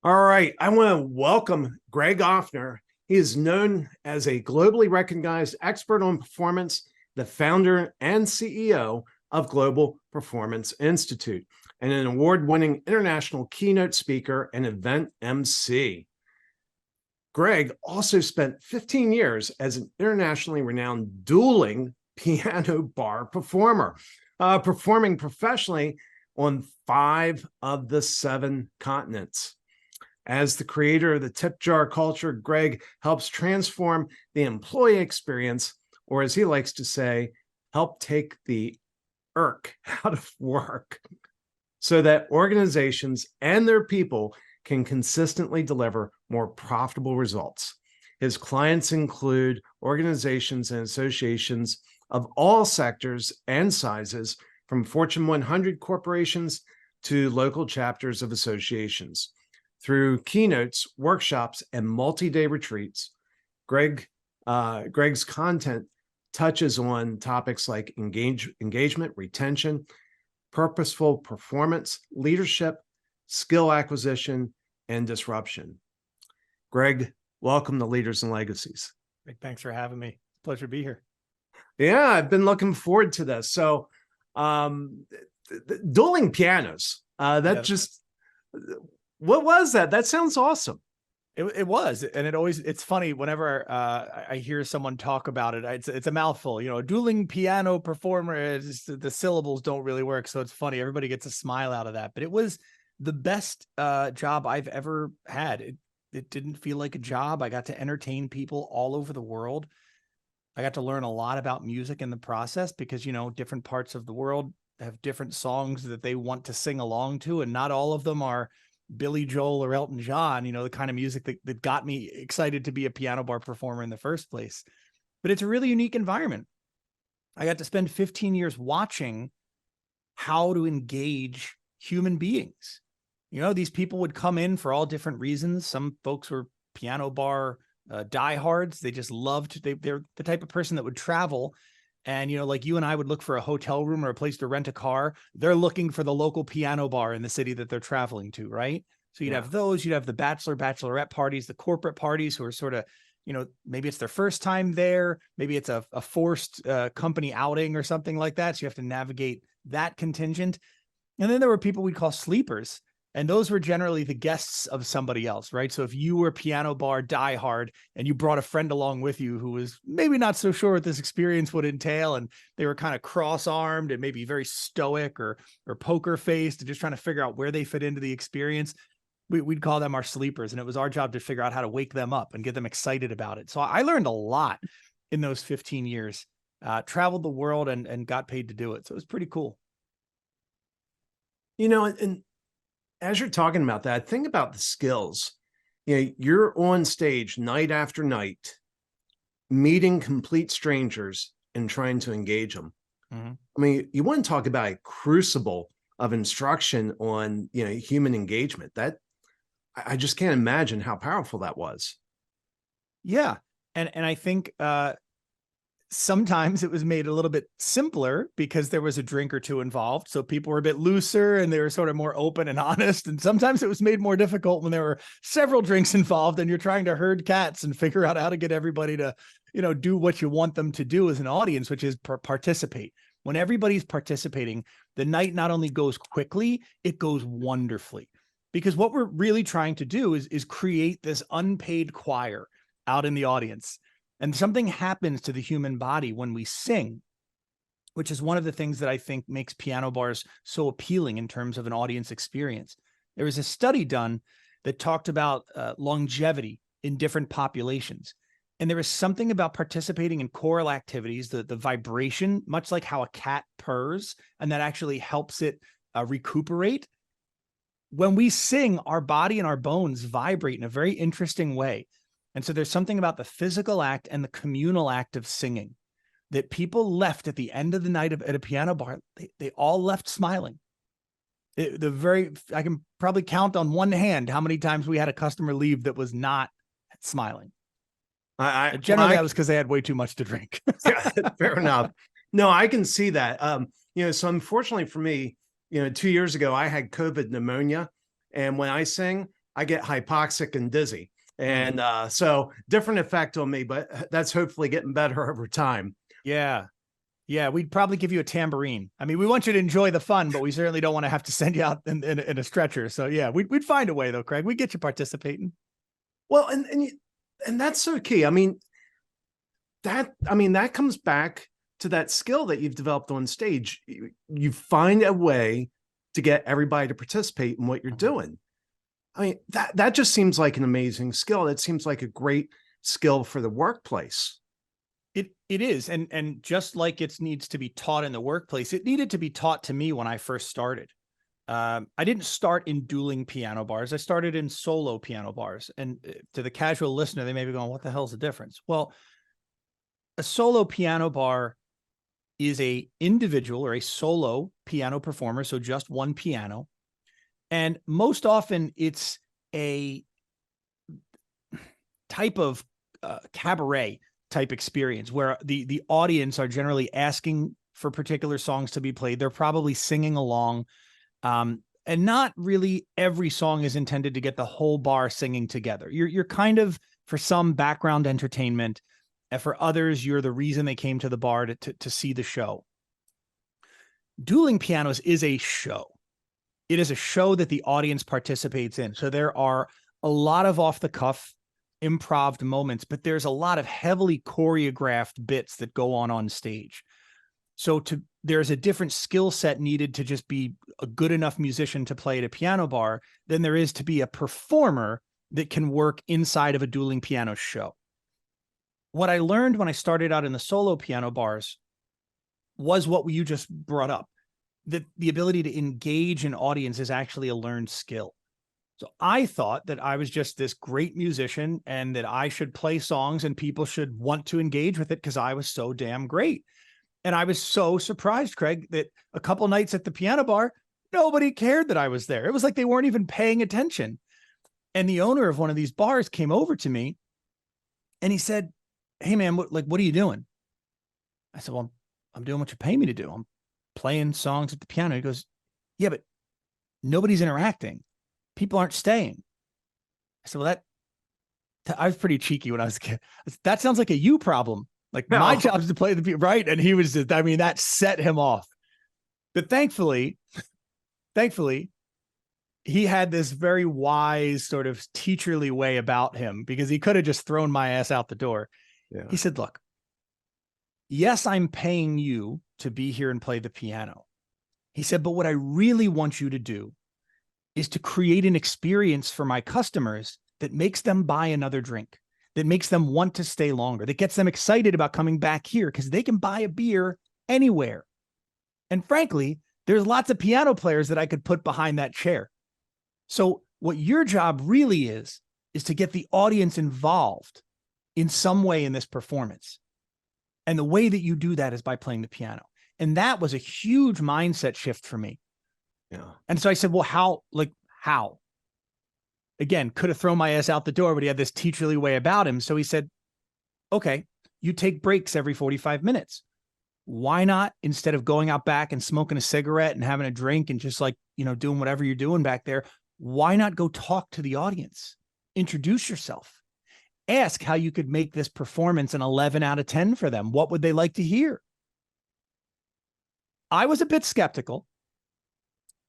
All right, I want to welcome Greg Offner. He is known as a globally recognized expert on performance, the founder and CEO of Global Performance Institute, and an award-winning international keynote speaker and event MC. Greg also spent 15 years as an internationally renowned dueling piano bar performer, performing professionally on 5 of the 7 continents. As the creator of the tip jar culture, Greg helps transform the employee experience, or as he likes to say, help take the irk out of work so that organizations and their people can consistently deliver more profitable results. His clients include organizations and associations of all sectors and sizes, from Fortune 100 corporations to local chapters of associations. Through keynotes, workshops, and multi-day retreats, Greg's content touches on topics like engagement, retention, purposeful performance, leadership, skill acquisition, and disruption. Greg, welcome to Leaders and Legacies. Thanks for having me. Pleasure to be here. Yeah, I've been looking forward to this. So, dueling pianos, what was that? That sounds awesome. It was, and it's funny whenever I hear someone talk about it. It's a mouthful, dueling piano performer. The syllables don't really work, so it's funny. Everybody gets a smile out of that, but it was the best job I've ever had. It didn't feel like a job. I got to entertain people all over the world. I got to learn a lot about music in the process because, different parts of the world have different songs that they want to sing along to, and not all of them are Billy Joel or Elton John, the kind of music that got me excited to be a piano bar performer in the first place. But it's a really unique environment. I got to spend 15 years watching how to engage human beings. These people would come in for all different reasons. Some folks were piano bar diehards. They just loved, they're the type of person that would travel. And, like you and I would look for a hotel room or a place to rent a car. They're looking for the local piano bar in the city that they're traveling to, right? So you'd have those, you'd have the bachelorette parties, the corporate parties who are sort of, maybe it's their first time there. Maybe it's a forced company outing or something like that. So you have to navigate that contingent. And then there were people we'd call sleepers. And those were generally the guests of somebody else, right? So if you were piano bar diehard and you brought a friend along with you who was maybe not so sure what this experience would entail, and they were kind of cross-armed and maybe very stoic or poker-faced and just trying to figure out where they fit into the experience, we'd call them our sleepers. And it was our job to figure out how to wake them up and get them excited about it. So I learned a lot in those 15 years, traveled the world and got paid to do it. So it was pretty cool. And as you're talking about that, think about the skills. You're on stage night after night, meeting complete strangers and trying to engage them. Mm-hmm. I mean, you want to talk about a crucible of instruction on, human engagement. That I just can't imagine how powerful that was. Yeah. And I think sometimes it was made a little bit simpler because there was a drink or two involved. So people were a bit looser and they were sort of more open and honest. And sometimes it was made more difficult when there were several drinks involved and you're trying to herd cats and figure out how to get everybody to, do what you want them to do as an audience, which is participate. When everybody's participating, the night not only goes quickly, it goes wonderfully. Because what we're really trying to do is create this unpaid choir out in the audience. And something happens to the human body when we sing, which is one of the things that I think makes piano bars so appealing in terms of an audience experience. There was a study done that talked about longevity in different populations. And there is something about participating in choral activities, the vibration, much like how a cat purrs, and that actually helps it recuperate. When we sing, our body and our bones vibrate in a very interesting way. And so there's something about the physical act and the communal act of singing that people left at the end of the night at a piano bar. They all left smiling. I can probably count on one hand how many times we had a customer leave that was not smiling. Generally, that was because they had way too much to drink. Yeah, fair enough. No, I can see that. So unfortunately for me, 2 years ago, I had COVID pneumonia. And when I sing, I get hypoxic and dizzy. And so different effect on me, but that's hopefully getting better over time. Yeah. Yeah. We'd probably give you a tambourine. I mean, we want you to enjoy the fun, but we certainly don't want to have to send you out in a stretcher. So yeah, we'd find a way though, Craig. We'd get you participating. Well, and that's so key. I mean, that comes back to that skill that you've developed on stage. You find a way to get everybody to participate in what you're doing. I mean, that just seems like an amazing skill. It seems like a great skill for the workplace. It is. And just like it needs to be taught in the workplace, it needed to be taught to me when I first started. I didn't start in dueling piano bars. I started in solo piano bars. And to the casual listener, they may be going, what the hell's the difference? Well, a solo piano bar is a individual or a solo piano performer. So just one piano. And most often it's a type of cabaret type experience where the audience are generally asking for particular songs to be played. They're probably singing along. And not really every song is intended to get the whole bar singing together. You're kind of, for some, background entertainment, and for others, you're the reason they came to the bar to see the show. Dueling pianos is a show. It is a show that the audience participates in. So there are a lot of off the cuff improv moments, but there's a lot of heavily choreographed bits that go on stage. So there's a different skill set needed to just be a good enough musician to play at a piano bar than there is to be a performer that can work inside of a dueling piano show. What I learned when I started out in the solo piano bars was what you just brought up, that the ability to engage an audience is actually a learned skill. So I thought that I was just this great musician and that I should play songs and people should want to engage with it because I was so damn great. And I was so surprised, Craig, that a couple nights at the piano bar, nobody cared that I was there. It was like they weren't even paying attention. And the owner of one of these bars came over to me and he said, "Hey man, what are you doing?" I said, "Well, I'm doing what you pay me to do. I'm playing songs at the piano." He goes, "Yeah, but nobody's interacting. People aren't staying." I said, "Well, I was pretty cheeky when I was a kid. That sounds like a you problem. Like my job is to play the piano, right?" And he was just, I mean, that set him off. But thankfully, he had this very wise sort of teacherly way about him because he could have just thrown my ass out the door. Yeah. He said, "Look, yes, I'm paying you to be here and play the piano." He said, "But what I really want you to do is to create an experience for my customers that makes them buy another drink, that makes them want to stay longer, that gets them excited about coming back here because they can buy a beer anywhere. And frankly, there's lots of piano players that I could put behind that chair. So what your job really is to get the audience involved in some way in this performance. And the way that you do that is by playing the piano." And that was a huge mindset shift for me. Yeah. And so I said, "Well, how? Again, could have thrown my ass out the door, but he had this teacherly way about him." So he said, "Okay, you take breaks every 45 minutes. Why not, instead of going out back and smoking a cigarette and having a drink and just doing whatever you're doing back there, why not go talk to the audience? Introduce yourself. Ask how you could make this performance an 11 out of 10 for them. What would they like to hear?" I was a bit skeptical,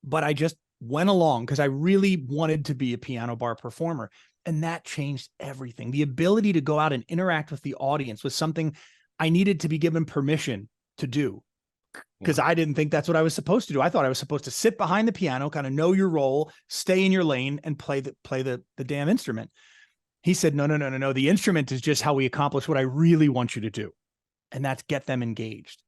but I just went along because I really wanted to be a piano bar performer. And that changed everything. The ability to go out and interact with the audience was something I needed to be given permission to do because I didn't think that's what I was supposed to do. I thought I was supposed to sit behind the piano, kind of know your role, stay in your lane, and play the damn instrument. He said, no. The instrument is just how we accomplish what I really want you to do. And that's get them engaged.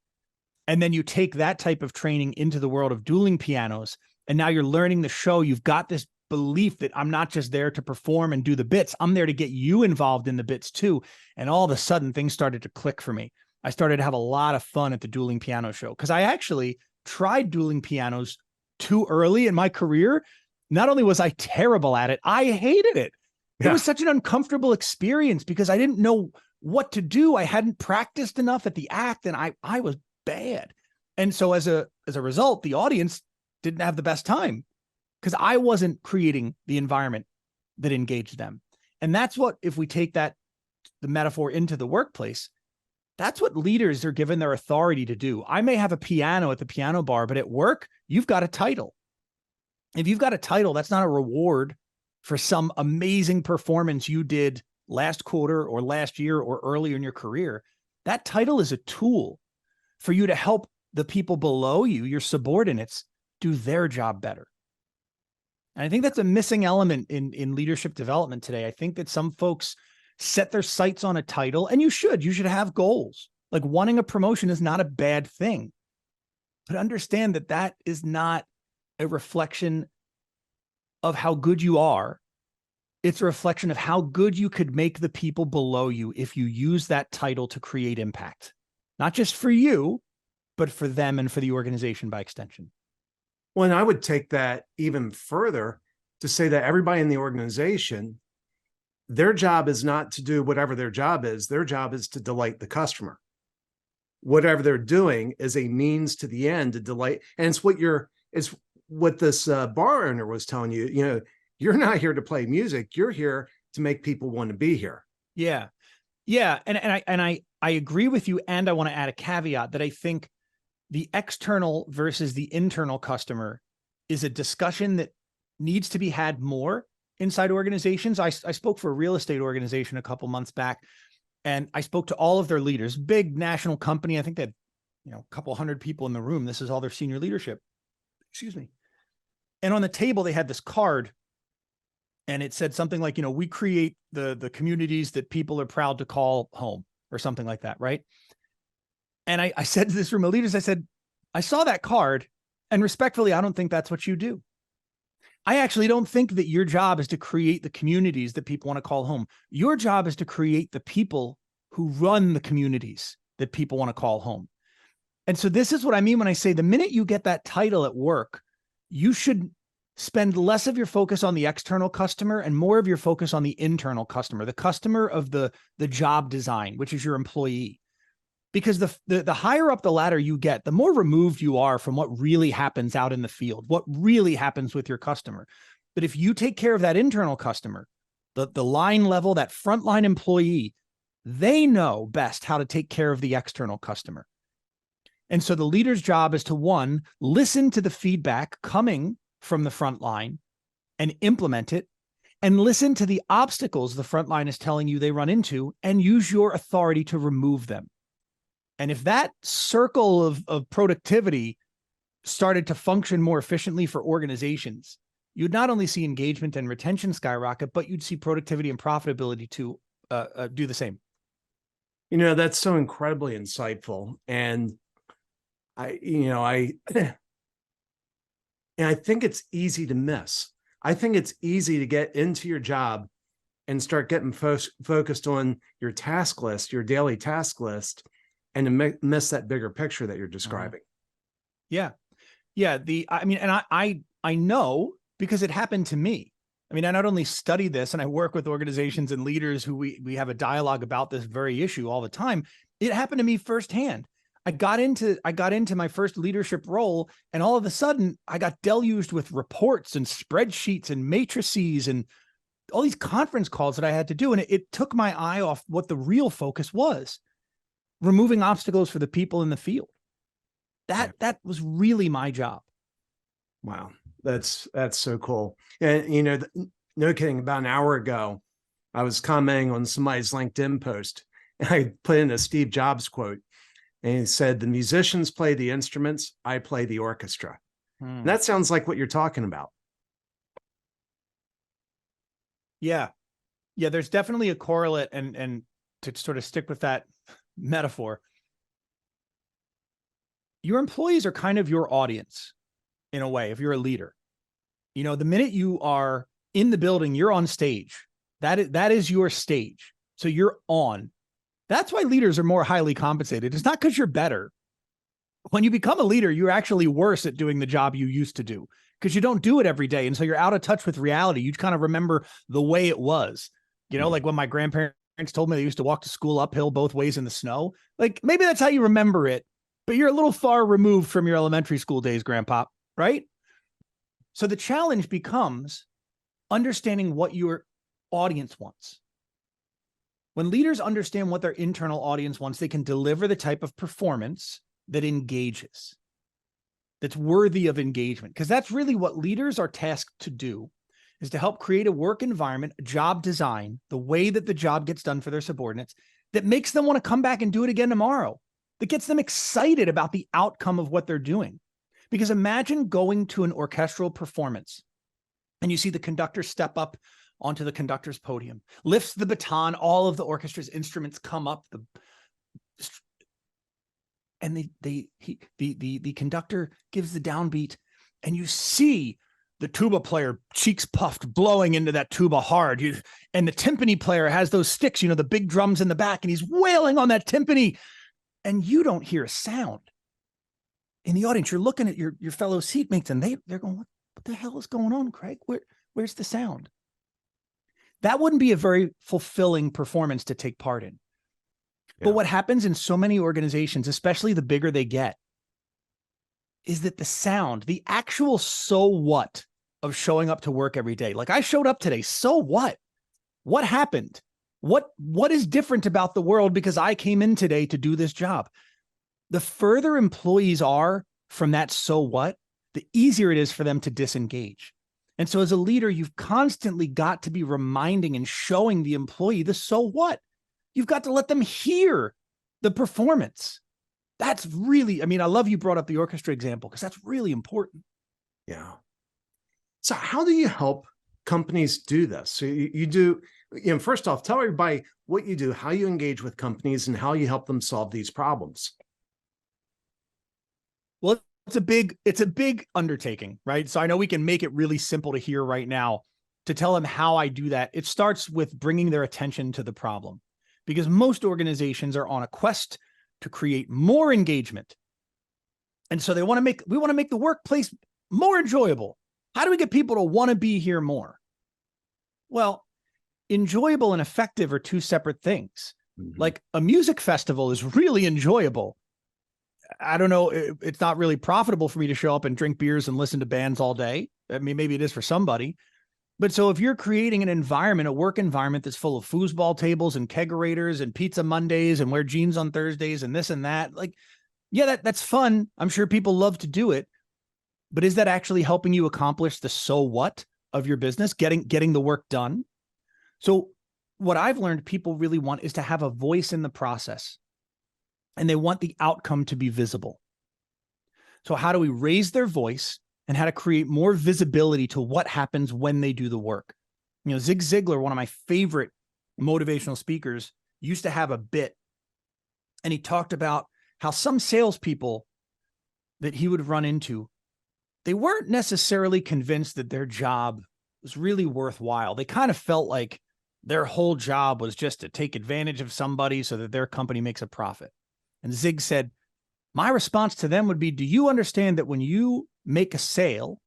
And then you take that type of training into the world of dueling pianos. And now you're learning the show. You've got this belief that I'm not just there to perform and do the bits. I'm there to get you involved in the bits too. And all of a sudden things started to click for me. I started to have a lot of fun at the dueling piano show because I actually tried dueling pianos too early in my career. Not only was I terrible at it, I hated it. Yeah. It was such an uncomfortable experience because I didn't know what to do. I hadn't practiced enough at the act and I was bad. And so as a result, the audience didn't have the best time because I wasn't creating the environment that engage them. And that's what, if we take the metaphor into the workplace, that's what leaders are given their authority to do. I may have a piano at the piano bar, but at work, you've got a title. If you've got a title, that's not a reward for some amazing performance you did last quarter or last year or earlier in your career. That title is a tool for you to help the people below you, your subordinates, do their job better. And I think that's a missing element in leadership development today. I think that some folks set their sights on a title, and you should have goals. Like wanting a promotion is not a bad thing, but understand that that is not a reflection of how good you are. It's a reflection of how good you could make the people below you if you use that title to create impact, not just for you, but for them and for the organization by extension. Well, and I would take that even further to say that everybody in the organization, their job is not to do whatever their job is. Their job is to delight the customer. Whatever they're doing is a means to the end to delight. And it's what this bar owner was telling you, you're not here to play music. You're here to make people want to be here. Yeah. Yeah. And I agree with you. And I want to add a caveat that I think the external versus the internal customer is a discussion that needs to be had more inside organizations. I spoke for a real estate organization a couple months back, and I spoke to all of their leaders, big national company. I think they had, a couple hundred people in the room. This is all their senior leadership. Excuse me. And on the table, they had this card, and it said something like, we create the communities that people are proud to call home, or something like that. Right. And I said to this room of leaders, I said, I saw that card, and respectfully, I don't think that's what you do. I actually don't think that your job is to create the communities that people want to call home. Your job is to create the people who run the communities that people want to call home. And so this is what I mean when I say the minute you get that title at work, you should spend less of your focus on the external customer and more of your focus on the internal customer, the customer of the job design, which is your employee. Because the higher up the ladder you get, the more removed you are from what really happens out in the field, what really happens with your customer. But if you take care of that internal customer, the line level, that frontline employee, they know best how to take care of the external customer. And so the leader's job is to, one, listen to the feedback coming from the front line and implement it, and listen to the obstacles the front line is telling you they run into and use your authority to remove them. And if that circle of productivity started to function more efficiently for organizations, you'd not only see engagement and retention skyrocket, but you'd see productivity and profitability to do the same. That's so incredibly insightful. And I think it's easy to miss. I think it's easy to get into your job and start getting focused on your task list, your daily task list, and to miss that bigger picture that you're describing. Yeah. Yeah. I know because it happened to me. I not only study this, and I work with organizations and leaders who we have a dialogue about this very issue all the time. It happened to me firsthand. I got into my first leadership role, and all of a sudden I got deluged with reports and spreadsheets and matrices and all these conference calls that I had to do. And it took my eye off what the real focus was. Removing obstacles for the people in the field. That was really my job. Wow. That's so cool. And, no kidding, about an hour ago, I was commenting on somebody's LinkedIn post, and I put in a Steve Jobs quote, and he said, "The musicians play the instruments, I play the orchestra." And that sounds like what you're talking about. Yeah. Yeah. There's definitely a correlate, and to sort of stick with that metaphor, your employees are kind of your audience in a way. If you're a leader, the minute you are in the building, you're on stage. That is your stage. So you're on. That's why leaders are more highly compensated. It's not because you're better. When you become a leader, you're actually worse at doing the job you used to do because you don't do it every day. And so you're out of touch with reality. You kind of remember the way it was, like when my grandparents told me they used to walk to school uphill both ways in the snow. Like maybe that's how you remember it, but you're a little far removed from your elementary school days, Grandpa, right? So the challenge becomes understanding what your audience wants. When leaders understand what their internal audience wants, they can deliver the type of performance that engages, that's worthy of engagement. Because that's really what leaders are tasked to do, is to help create a work environment, a job design, the way that the job gets done for their subordinates, that makes them want to come back and do it again tomorrow, that gets them excited about the outcome of what they're doing. Because imagine going to an orchestral performance and you see the conductor step up onto the conductor's podium, lifts the baton, all of the orchestra's instruments come up, and the conductor gives the downbeat, and you see the tuba player, cheeks puffed, blowing into that tuba hard. And the timpani player has those sticks, the big drums in the back, and he's wailing on that timpani, and you don't hear a sound. In the audience, you're looking at your fellow seatmates, and they're going, what the hell is going on, Craig? Where's the sound? That wouldn't be a very fulfilling performance to take part in. Yeah. But what happens in so many organizations, especially the bigger they get, is that the sound, the actual so what of showing up to work every day. Like, I showed up today. So what? What happened? What is different about the world because I came in today to do this job? The further employees are from that so what, the easier it is for them to disengage. And so as a leader, you've constantly got to be reminding and showing the employee the so what. You've got to let them hear the performance. That's really, I love you brought up the orchestra example because that's really important. Yeah. So how do you help companies do this? So you do, first off, tell everybody what you do, how you engage with companies, and how you help them solve these problems. Well, it's a big undertaking, right? So I know we can make it really simple to hear right now. To tell them how I do that, it starts with bringing their attention to the problem, because most organizations are on a quest to create more engagement. And so we want to make the workplace more enjoyable. How do we get people to want to be here more? Well, enjoyable and effective are two separate things. Mm-hmm. Like a music festival is really enjoyable. I don't know, it's not really profitable for me to show up and drink beers and listen to bands all day. Maybe it is for somebody. But so if you're creating an environment, a work environment that's full of foosball tables and kegerators and pizza Mondays and wear jeans on Thursdays and this and that, that's fun. I'm sure people love to do it. But is that actually helping you accomplish the so what of your business, getting the work done? So what I've learned people really want is to have a voice in the process. And they want the outcome to be visible. So how do we raise their voice and how to create more visibility to what happens when they do the work? Zig Ziglar, one of my favorite motivational speakers, used to have a bit, and he talked about how some salespeople that he would run into, they weren't necessarily convinced that their job was really worthwhile. They kind of felt like their whole job was just to take advantage of somebody so that their company makes a profit. And Zig said, my response to them would be, do you understand that when you make a sale,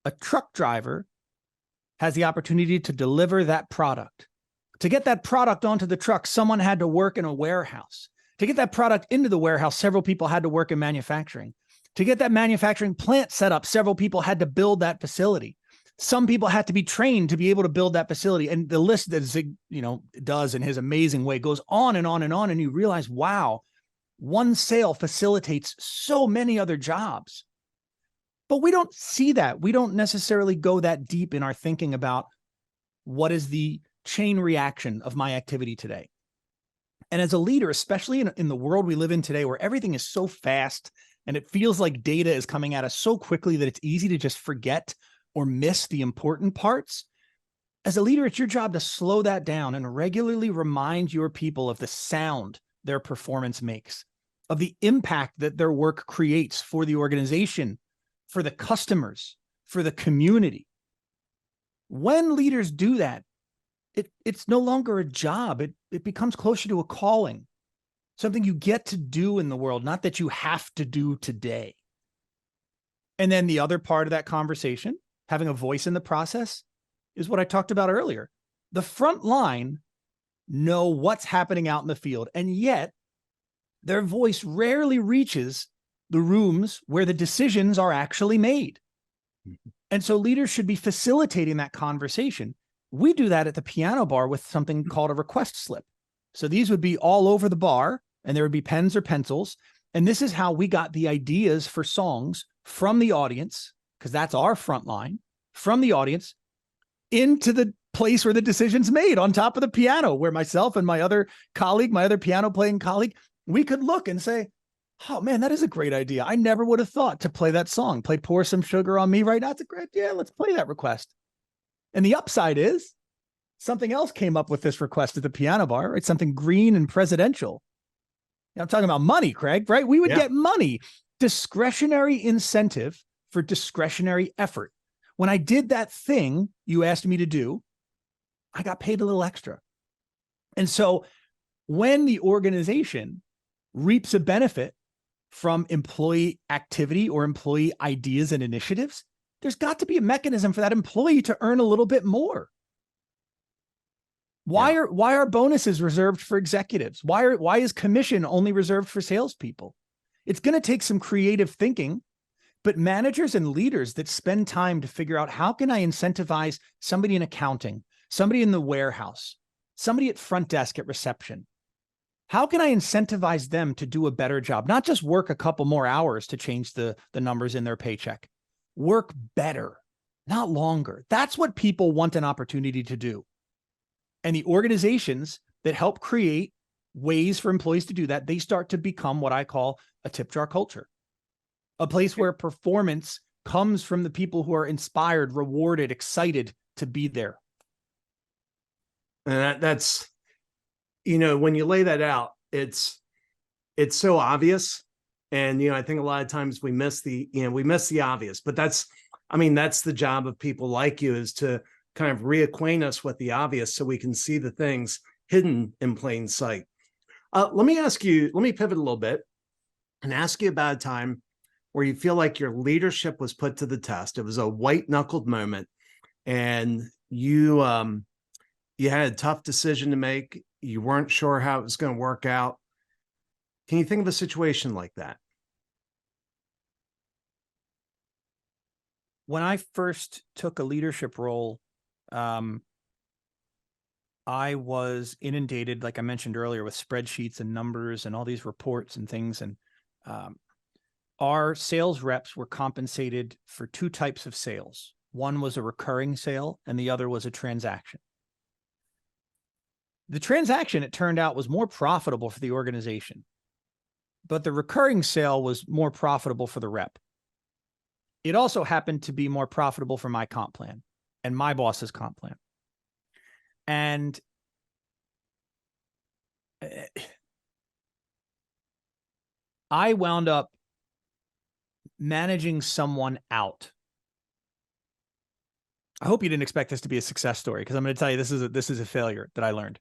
a truck driver has the opportunity to deliver that product? To get that product onto the truck, someone had to work in a warehouse. To get that product into the warehouse, several people had to work in manufacturing. To get that manufacturing plant set up, several people had to build that facility. Some people had to be trained to be able to build that facility. And the list that Zig, does in his amazing way goes on and on and on. And you realize, wow, one sale facilitates so many other jobs. But we don't see that. We don't necessarily go that deep in our thinking about what is the chain reaction of my activity today. And as a leader, especially in the world we live in today, where everything is so fast and it feels like data is coming at us so quickly that it's easy to just forget or miss the important parts. As a leader, it's your job to slow that down and regularly remind your people of the sound their performance makes, of the impact that their work creates for the organization, for the customers, for the community. When leaders do that, it's no longer a job. It becomes closer to a calling, something you get to do in the world, not that you have to do today. And then the other part of that conversation, having a voice in the process, is what I talked about earlier. The front line know what's happening out in the field, and yet their voice rarely reaches the rooms where the decisions are actually made. And so leaders should be facilitating that conversation. We do that at the piano bar with something called a request slip. So these would be all over the bar, and there would be pens or pencils. And this is how we got the ideas for songs from the audience, because that's our front line, from the audience into the place where the decision's made on top of the piano, where myself and my other colleague, my other piano playing colleague, we could look and say, oh man, that is a great idea. I never would have thought to play that song, play Pour Some Sugar on Me right now. It's a great idea. Let's play that request. And the upside is something else came up with this request at the piano bar, right? Something green and presidential. I'm talking about money, Craig, right? We would get money, discretionary incentive for discretionary effort. When I did that thing you asked me to do, I got paid a little extra. And so when the organization reaps a benefit from employee activity or employee ideas and initiatives, there's got to be a mechanism for that employee to earn a little bit more. Why are bonuses reserved for executives? Why is commission only reserved for salespeople? It's going to take some creative thinking, but managers and leaders that spend time to figure out, how can I incentivize somebody in accounting, somebody in the warehouse, somebody at front desk at reception? How can I incentivize them to do a better job? Not just work a couple more hours to change the numbers in their paycheck. Work better, not longer. That's what people want an opportunity to do. And the organizations that help create ways for employees to do that, they start to become what I call a tip jar culture, a place where performance comes from the people who are inspired, rewarded, excited to be there. And that's, when you lay that out, it's so obvious. And, I think a lot of times we miss the obvious, but that's the job of people like you, is to kind of reacquaint us with the obvious so we can see the things hidden in plain sight. Let me pivot a little bit and ask you about a time where you feel like your leadership was put to the test. It was a white knuckled moment, and you had a tough decision to make. You weren't sure how it was going to work out. Can you think of a situation like that? When I first took a leadership role, I was inundated, like I mentioned earlier, with spreadsheets and numbers and all these reports and things. And our sales reps were compensated for two types of sales. One was a recurring sale, and the other was a transaction. The transaction, it turned out, was more profitable for the organization, but the recurring sale was more profitable for the rep. It also happened to be more profitable for my comp plan and my boss's comp plan. And I wound up managing someone out. I hope you didn't expect this to be a success story, because I'm going to tell you this is a failure that I learned.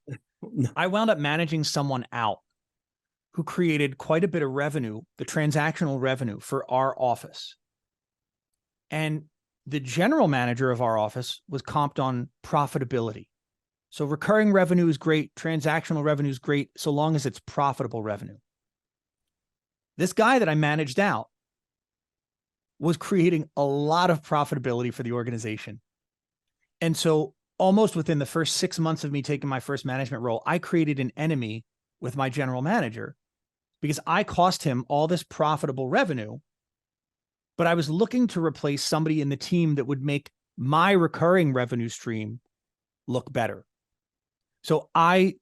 I wound up managing someone out who created quite a bit of revenue, the transactional revenue for our office. And the general manager of our office was comped on profitability. So recurring revenue is great. Transactional revenue is great, so long as it's profitable revenue. This guy that I managed out was creating a lot of profitability for the organization. And so almost within the first 6 months of me taking my first management role, I created an enemy with my general manager, because I cost him all this profitable revenue, but I was looking to replace somebody in the team that would make my recurring revenue stream look better. So I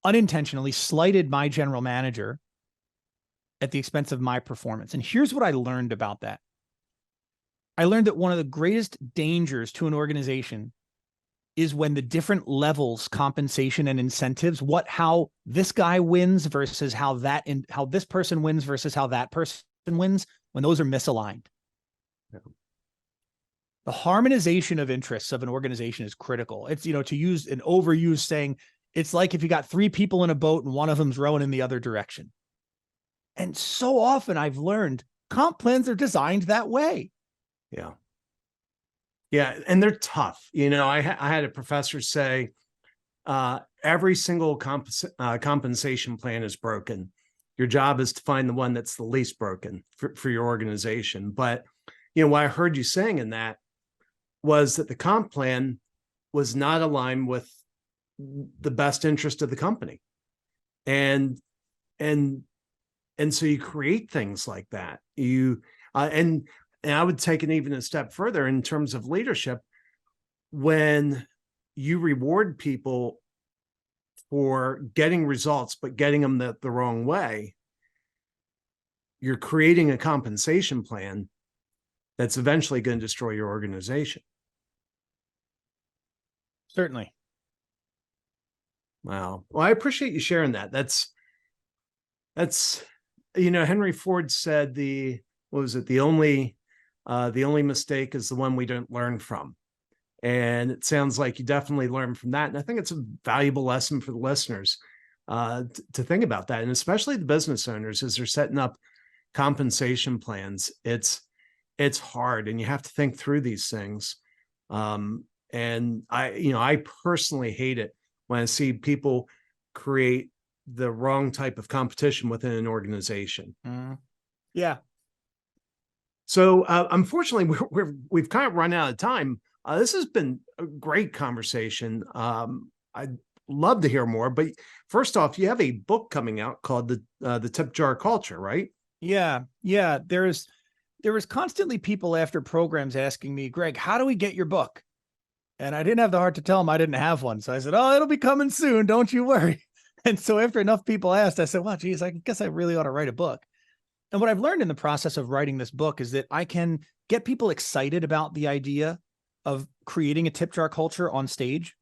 unintentionally slighted my general manager at the expense of my performance. And here's what I learned about that. I learned that one of the greatest dangers to an organization is when the different levels, compensation and incentives, how this guy wins versus how this person wins versus how that person wins, when those are misaligned. Yeah. The harmonization of interests of an organization is critical. It's, to use an overused saying, it's like if you got 3 people in a boat and one of them's rowing in the other direction. And so often I've learned comp plans are designed that way. Yeah. Yeah. And they're tough. I had a professor say, every single compensation plan is broken. Your job is to find the one that's the least broken for your organization. But, what I heard you saying in that was that the comp plan was not aligned with the best interest of the company. And so you create things like that. And I would take it even a step further in terms of leadership. When you reward people for getting results, but getting them the wrong way, you're creating a compensation plan that's eventually going to destroy your organization. Certainly. Wow. Well, I appreciate you sharing that. That's, Henry Ford said the only mistake is the one we don't learn from. And it sounds like you definitely learned from that. And I think it's a valuable lesson for the listeners to think about that. And especially the business owners, as they're setting up compensation plans, it's hard, and you have to think through these things. And I personally hate it when I see people create the wrong type of competition within an organization. Yeah. So unfortunately, we've kind of run out of time. This has been a great conversation. I'd love to hear more, but first off, you have a book coming out called the Tip Jar Culture, right? Yeah. There was constantly people after programs asking me, Greg, how do we get your book? And I didn't have the heart to tell them I didn't have one. So I said, oh, it'll be coming soon. Don't you worry. And so after enough people asked, I said, well, geez, I guess I really ought to write a book. And what I've learned in the process of writing this book is that I can get people excited about the idea of creating a tip jar culture on stage.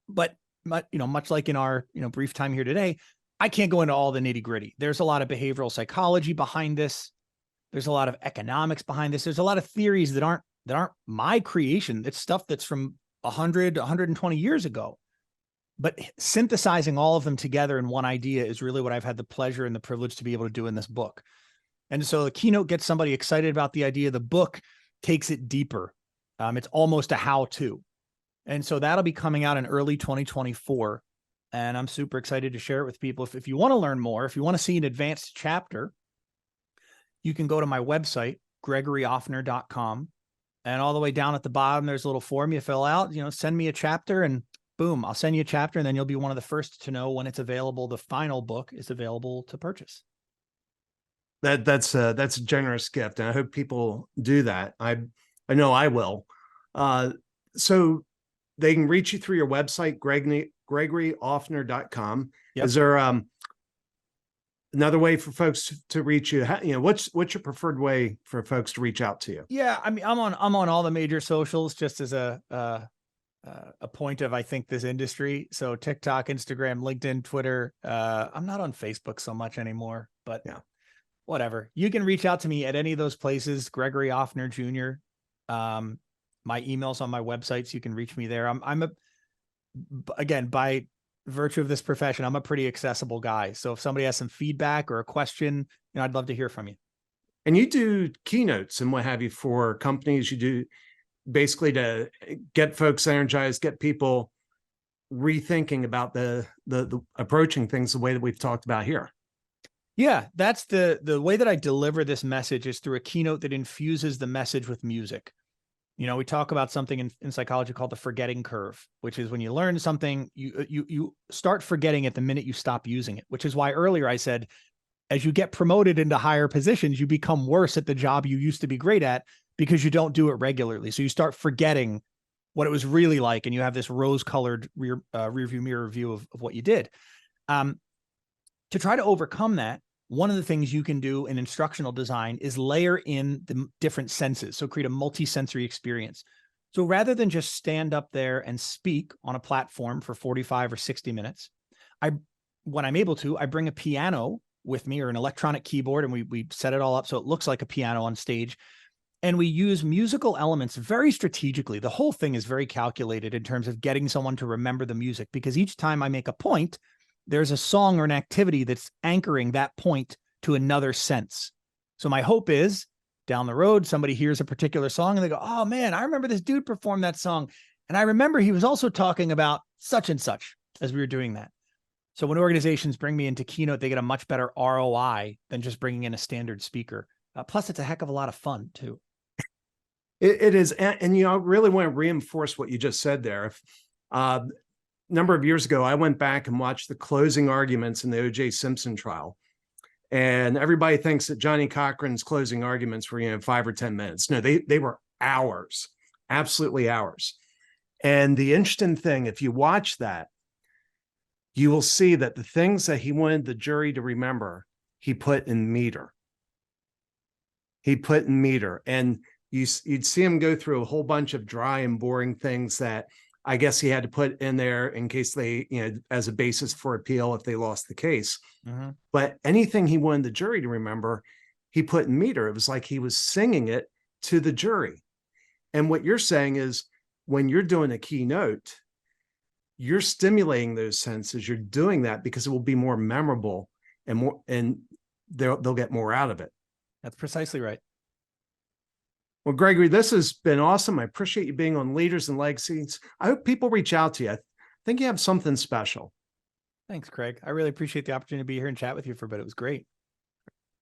But, much like in our, brief time here today, I can't go into all the nitty gritty. There's a lot of behavioral psychology behind this. There's a lot of economics behind this. There's a lot of theories that aren't my creation. It's stuff that's from 100, 120 years ago. But synthesizing all of them together in one idea is really what I've had the pleasure and the privilege to be able to do in this book. And so the keynote gets somebody excited about the idea. The book takes it deeper. It's almost a how-to. And so that'll be coming out in early 2024. And I'm super excited to share it with people. If you want to learn more, if you want to see an advanced chapter, you can go to my website, gregoryoffner.com. And all the way down at the bottom, there's a little form you fill out, send me a chapter, and boom, I'll send you a chapter, and then you'll be one of the first to know when it's available. The final book is available to purchase. That's a generous gift, and I hope people do that. I know I will. So they can reach you through your website, gregoryoffner.com. Yep. Is there another way for folks to reach you? What's your preferred way for folks to reach out to you? Yeah, I mean, I'm on all the major socials, just as a point of, I think, this industry. So TikTok, Instagram, LinkedIn, Twitter. I'm not on Facebook so much anymore, but yeah, whatever. You can reach out to me at any of those places. Gregory Offner Jr. My email's on my website, so you can reach me there. Again, by virtue of this profession, I'm a pretty accessible guy. So if somebody has some feedback or a question, I'd love to hear from you. And you do keynotes and what have you for companies. You do basically to get folks energized, get people rethinking about the approaching things the way that we've talked about here. Yeah, that's the way that I deliver this message is through a keynote that infuses the message with music. We talk about something in psychology called the forgetting curve, which is when you learn something, you start forgetting it the minute you stop using it, which is why earlier I said, as you get promoted into higher positions, you become worse at the job you used to be great at because you don't do it regularly. So you start forgetting what it was really like, and you have this rose-colored rearview mirror view of what you did. To try to overcome that, one of the things you can do in instructional design is layer in the different senses. So create a multi-sensory experience. So rather than just stand up there and speak on a platform for 45 or 60 minutes, when I'm able to, I bring a piano with me or an electronic keyboard, and we set it all up so it looks like a piano on stage. And we use musical elements very strategically. The whole thing is very calculated in terms of getting someone to remember the music, because each time I make a point, there's a song or an activity that's anchoring that point to another sense. So my hope is down the road, somebody hears a particular song and they go, oh man, I remember this dude performed that song. And I remember he was also talking about such and such as we were doing that. So when organizations bring me into keynote, they get a much better ROI than just bringing in a standard speaker. Plus it's a heck of a lot of fun too. It is. And I really want to reinforce what you just said there. If, number of years ago, I went back and watched the closing arguments in the O.J. Simpson trial. And everybody thinks that Johnny Cochran's closing arguments were, 5 or 10 minutes. No, they were hours, absolutely hours. And the interesting thing, if you watch that, you will see that the things that he wanted the jury to remember, he put in meter. He put in meter. And you'd see him go through a whole bunch of dry and boring things that I guess he had to put in there in case they, as a basis for appeal if they lost the case. Mm-hmm. But anything he wanted the jury to remember, he put in meter. It was like he was singing it to the jury. And what you're saying is when you're doing a keynote, you're stimulating those senses. You're doing that because it will be more memorable and they'll get more out of it. That's precisely right. Well, Gregory, this has been awesome. I appreciate you being on Leaders and Legacies. I hope people reach out to you. I think you have something special. Thanks, Craig. I really appreciate the opportunity to be here and chat with you for a bit. It was great.